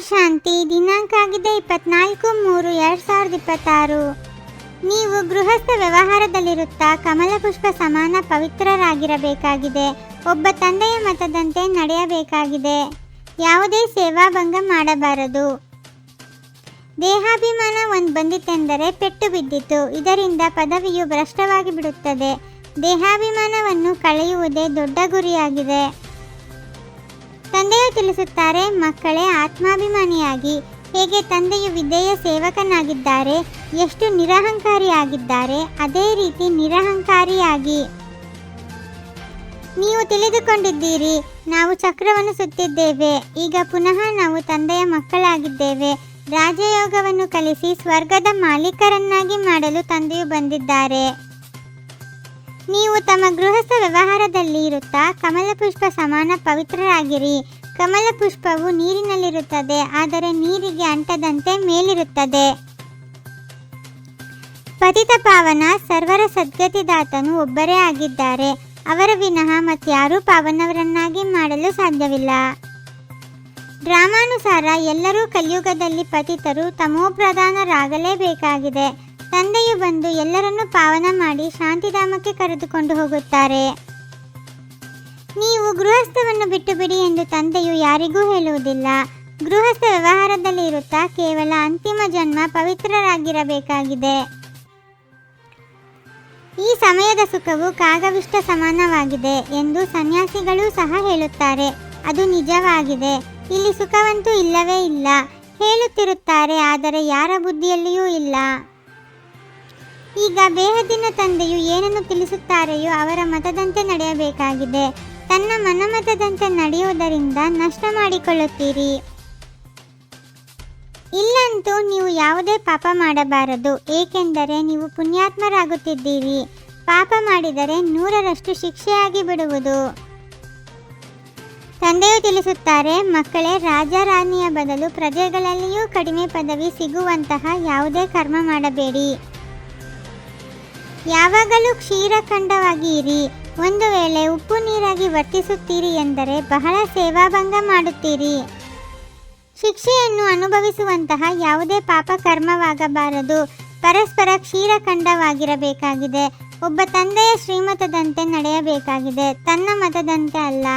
ಶಾಂತಿ. ದಿನಾಂಕ ಆಗಿದೆ 24/3/2026. ನೀವು ಗೃಹಸ್ಥ ವ್ಯವಹಾರದಲ್ಲಿರುತ್ತಾ ಕಮಲ ಪುಷ್ಪ ಸಮಾನ ಪವಿತ್ರರಾಗಿರಬೇಕಾಗಿದೆ. ಒಬ್ಬ ತಂದೆಯ ಮತದಂತೆ ನಡೆಯಬೇಕಾಗಿದೆ. ಯಾವುದೇ ಸೇವಾಭಂಗ ಮಾಡಬಾರದು. ದೇಹಾಭಿಮಾನ ಒಂದು ಬಂದಿತೆಂದರೆ ಪೆಟ್ಟು ಬಿದ್ದಿತು. ಇದರಿಂದ ಪದವಿಯು ಭ್ರಷ್ಟವಾಗಿ ಬಿಡುತ್ತದೆ. ದೇಹಾಭಿಮಾನವನ್ನು ಕಳೆಯುವುದೇ ದೊಡ್ಡ ಗುರಿಯಾಗಿದೆ. ತಂದೆಯು ತಿಳಿಸುತ್ತಾರೆ, ಮಕ್ಕಳೇ ಆತ್ಮಾಭಿಮಾನಿಯಾಗಿ. ಹೇಗೆ ತಂದೆಯು ವಿಧೇಯ ಸೇವಕನಾಗಿದ್ದಾರೆ, ಎಷ್ಟು ನಿರಹಂಕಾರಿಯಾಗಿದ್ದಾರೆ, ಅದೇ ರೀತಿ ನಿರಹಂಕಾರಿಯಾಗಿ. ನೀವು ತಿಳಿದುಕೊಂಡಿದ್ದೀರಿ, ನಾವು ಚಕ್ರವನ್ನು ಸುತ್ತಿದ್ದೇವೆ. ಈಗ ಪುನಃ ನಾವು ತಂದೆಯ ಮಕ್ಕಳಾಗಿದ್ದೇವೆ. ರಾಜಯೋಗವನ್ನು ಕಲಿಸಿ ಸ್ವರ್ಗದ ಮಾಲೀಕರನ್ನಾಗಿ ಮಾಡಲು ತಂದೆಯು ಬಂದಿದ್ದಾರೆ. ನೀವು ತಮ್ಮ ಗೃಹಸ್ಥ ವ್ಯವಹಾರದಲ್ಲಿ ಇರುತ್ತಾ ಕಮಲ ಪುಷ್ಪ ಸಮಾನ ಪವಿತ್ರರಾಗಿರಿ. ಕಮಲ ಪುಷ್ಪವು ನೀರಿನಲ್ಲಿರುತ್ತದೆ, ಆದರೆ ನೀರಿಗೆ ಅಂಟದಂತೆ ಮೇಲಿರುತ್ತದೆ. ಪತಿತ ಪಾವನ ಸರ್ವರ ಸದ್ಗತಿದಾತನು ಒಬ್ಬರೇ ಆಗಿದ್ದಾರೆ. ಅವರ ವಿನಃ ಮತ್ಯಾರೂ ಪಾವನವರನ್ನಾಗಿ ಮಾಡಲು ಸಾಧ್ಯವಿಲ್ಲ. ಡ್ರಾಮಾನುಸಾರ ಎಲ್ಲರೂ ಕಲಿಯುಗದಲ್ಲಿ ಪತಿತರು ತಮೋಪ್ರಧಾನರಾಗಲೇಬೇಕಾಗಿದೆ. ತಂದೆಯು ಬಂದು ಎಲ್ಲರನ್ನೂ ಪಾವನ ಮಾಡಿ ಶಾಂತಿಧಾಮಕ್ಕೆ ಕರೆದುಕೊಂಡು ಹೋಗುತ್ತಾರೆ. ನೀವು ಗೃಹಸ್ಥವನ್ನು ಬಿಟ್ಟು ಬಿಡಿ ಎಂದು ತಂದೆಯು ಯಾರಿಗೂ ಹೇಳುವುದಿಲ್ಲ. ಗೃಹಸ್ಥ ವ್ಯವಹಾರದಲ್ಲಿ ಇರುತ್ತಾ ಕೇವಲ ಅಂತಿಮ ಜನ್ಮ ಪವಿತ್ರರಾಗಿರಬೇಕಾಗಿದೆ. ಈ ಸಮಯದ ಸುಖವು ಕಾಗವಿಷ್ಟ ಸಮಾನವಾಗಿದೆ ಎಂದು ಸನ್ಯಾಸಿಗಳೂ ಸಹ ಹೇಳುತ್ತಾರೆ. ಅದು ನಿಜವಾಗಿದೆ. ಇಲ್ಲಿ ಸುಖವಂತೂ ಇಲ್ಲವೇ ಇಲ್ಲ ಹೇಳುತ್ತಿರುತ್ತಾರೆ, ಆದರೆ ಯಾರ ಬುದ್ಧಿಯಲ್ಲಿಯೂ ಇಲ್ಲ. ಈಗ ಬೇಹದ್ದಿನ ತಂದೆಯು ಏನನ್ನು ತಿಳಿಸುತ್ತಾರೆಯೋ ಅವರ ಮತದಂತೆ ನಡೆಯಬೇಕಾಗಿದೆ. ತನ್ನ ಮನಮತದಂತೆ ನಡೆಯುವುದರಿಂದ ನಷ್ಟ ಮಾಡಿಕೊಳ್ಳುತ್ತೀರಿ. ಇಲ್ಲಂತೂ ನೀವು ಯಾವುದೇ ಪಾಪ ಮಾಡಬಾರದು, ಏಕೆಂದರೆ ನೀವು ಪುಣ್ಯಾತ್ಮರಾಗುತ್ತಿದ್ದೀರಿ. ಪಾಪ ಮಾಡಿದರೆ 100ರಷ್ಟು ಶಿಕ್ಷೆಯಾಗಿ ಬಿಡುವುದು. ತಂದೆಯು ತಿಳಿಸುತ್ತಾರೆ, ಮಕ್ಕಳೇ, ರಾಜರಾಣಿಯ ಬದಲು ಪ್ರಜೆಗಳಲ್ಲಿಯೂ ಕಡಿಮೆ ಪದವಿ ಸಿಗುವಂತಹ ಯಾವುದೇ ಕರ್ಮ ಮಾಡಬೇಡಿ. ಯಾವಾಗಲೂ ಕ್ಷೀರಖಂಡವಾಗಿ ಇರಿ. ಒಂದು ವೇಳೆ ಉಪ್ಪು ನೀರಾಗಿ ವರ್ತಿಸುತ್ತೀರಿ ಎಂದರೆ ಬಹಳ ಸೇವಾಭಂಗ ಮಾಡುತ್ತೀರಿ. ಶಿಕ್ಷೆಯನ್ನು ಅನುಭವಿಸುವಂತಹ ಯಾವುದೇ ಪಾಪ ಕರ್ಮವಾಗಬಾರದು. ಪರಸ್ಪರ ಕ್ಷೀರಖಂಡವಾಗಿರಬೇಕಾಗಿದೆ. ಒಬ್ಬ ತಂದೆಯ ಶ್ರೀಮತದಂತೆ ನಡೆಯಬೇಕಾಗಿದೆ, ತನ್ನ ಮತದಂತೆ ಅಲ್ಲ.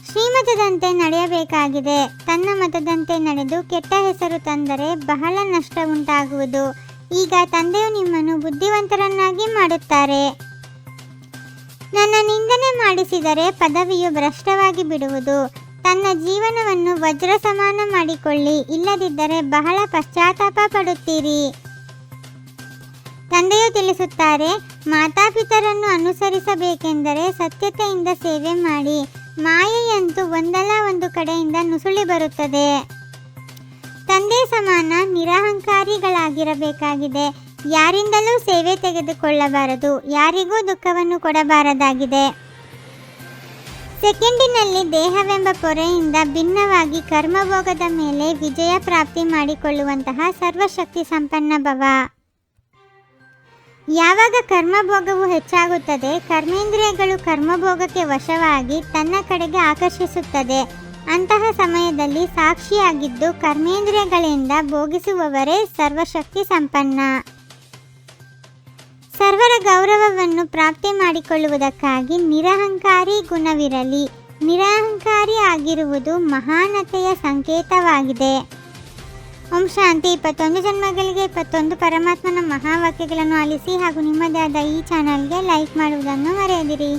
ಶ್ರೀಮತದಂತೆ ನಡೆಯಬೇಕಾಗಿದೆ. ತನ್ನ ಮತದಂತೆ ನಡೆದು ಕೆಟ್ಟ ಹೆಸರು ತಂದರೆ ಬಹಳ ನಷ್ಟ ಉಂಟಾಗುವುದು. ಈಗ ತಂದೆಯು ನಿಮ್ಮನ್ನು ಬುದ್ಧಿವಂತರನ್ನಾಗಿ ಮಾಡುತ್ತಾರೆ. ನನ್ನ ನಿಂದನೆ ಮಾಡಿಸಿದರೆ ಪದವಿಯು ಭ್ರಷ್ಟವಾಗಿ ಬಿಡುವುದು. ತನ್ನ ಜೀವನವನ್ನು ವಜ್ರ ಸಮಾನ ಮಾಡಿಕೊಳ್ಳಿ, ಇಲ್ಲದಿದ್ದರೆ ಬಹಳ ಪಶ್ಚಾತ್ತಾಪ ಪಡುತ್ತೀರಿ. ತಂದೆಯು ತಿಳಿಸುತ್ತಾರೆ, ಮಾತಾಪಿತರನ್ನು ಅನುಸರಿಸಬೇಕೆಂದರೆ ಸತ್ಯತೆಯಿಂದ ಸೇವೆ ಮಾಡಿ. ಮಾಯೆಯಂತೂ ಒಂದಲ್ಲ ಒಂದು ಕಡೆಯಿಂದ ನುಸುಳಿ ಬರುತ್ತದೆ. ತಂದೆ ಸಮಾನ ನಿರಹಂಕಾರಿಗಳಾಗಿರಬೇಕಾಗಿದೆ. ಯಾರಿಂದಲೂ ಸೇವೆ ತೆಗೆದುಕೊಳ್ಳಬಾರದು, ಯಾರಿಗೂ ದುಃಖವನ್ನು ಕೊಡಬಾರದಾಗಿದೆ. ಸೆಕೆಂಡಿನಲ್ಲಿ ದೇಹವೆಂಬ ಪೊರೆಯಿಂದ ಭಿನ್ನವಾಗಿ ಕರ್ಮಭೋಗದ ಮೇಲೆ ವಿಜಯ ಪ್ರಾಪ್ತಿ ಮಾಡಿಕೊಳ್ಳುವಂತಹ ಸರ್ವಶಕ್ತಿ ಸಂಪನ್ನ ಭವ. ಯಾವಾಗ ಕರ್ಮಭೋಗವು ಹೆಚ್ಚಾಗುತ್ತದೆ, ಕರ್ಮೇಂದ್ರಿಯಗಳು ಕರ್ಮಭೋಗಕ್ಕೆ ವಶವಾಗಿ ತನ್ನ ಕಡೆಗೆ ಆಕರ್ಷಿಸುತ್ತದೆ. ಅಂತಹ ಸಮಯದಲ್ಲಿ ಸಾಕ್ಷಿಯಾಗಿದ್ದು ಕರ್ಮೇಂದ್ರಿಯಗಳಿಂದ ಭೋಗಿಸುವವರೇ ಸರ್ವಶಕ್ತಿ ಸಂಪನ್ನ. ಸರ್ವರ ಗೌರವವನ್ನು ಪ್ರಾಪ್ತಿ ಮಾಡಿಕೊಳ್ಳುವುದಕ್ಕಾಗಿ ನಿರಹಂಕಾರಿ ಗುಣವಿರಲಿ. ನಿರಹಂಕಾರಿ ಆಗಿರುವುದು ಮಹಾನತೆಯ ಸಂಕೇತವಾಗಿದೆ. ಓಂ ಶಾಂತಿ. 21 ಜನ್ಮಗಳಿಗೆ 21 ಪರಮಾತ್ಮನ ಮಹಾವಾಕ್ಯಗಳನ್ನು ಆಲಿಸಿ ಹಾಗೂ ನಿಮ್ಮದೇ ಆದ ಈ ಚಾನಲ್ಗೆ ಲೈಕ್ ಮಾಡುವುದನ್ನು ಮರೆಯದಿರಿ.